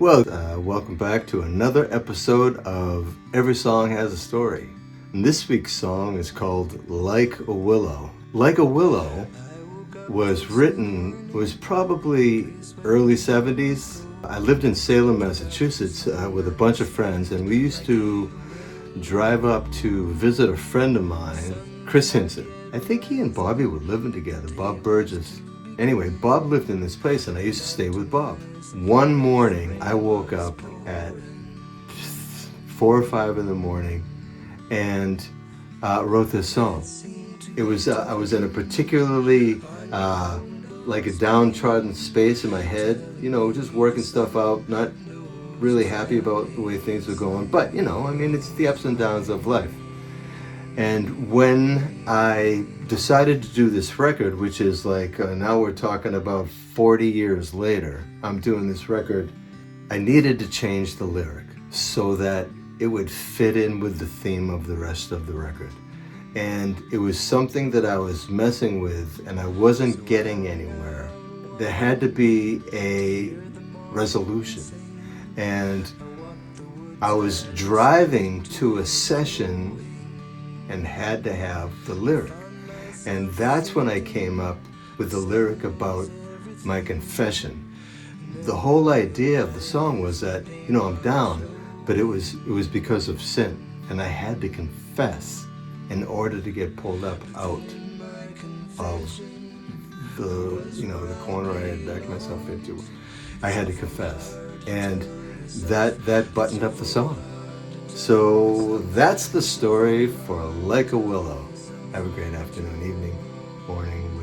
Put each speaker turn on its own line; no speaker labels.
Welcome back to another episode of Every Song Has a Story. And this week's song is called Like a Willow. Like a Willow was probably early 70s. I lived in Salem, Massachusetts with a bunch of friends, and we used to drive up to visit a friend of mine, Chris Hinson. I think he and Bobby were living together, Bob Burgess. Anyway, Bob lived in this place and I used to stay with Bob. One morning, I woke up at 4 or 5 in the morning and wrote this song. It was, I was in a particularly like a downtrodden space in my head, just working stuff out, not really happy about the way things were going, but it's the ups and downs of life. And when I decided to do this record, which is like, now we're talking about 40 years later, I'm doing this record, I needed to change the lyric so that it would fit in with the theme of the rest of the record. And it was something that I was messing with and I wasn't getting anywhere. There had to be a resolution. And I was driving to a session and had to have the lyric. And that's when I came up with the lyric about my confession. The whole idea of the song was that, I'm down, but it was because of sin. And I had to confess in order to get pulled up out of the corner I had backed myself into. I had to confess. And that buttoned up the song. So that's the story for Like a Willow. Have a great afternoon, evening, morning,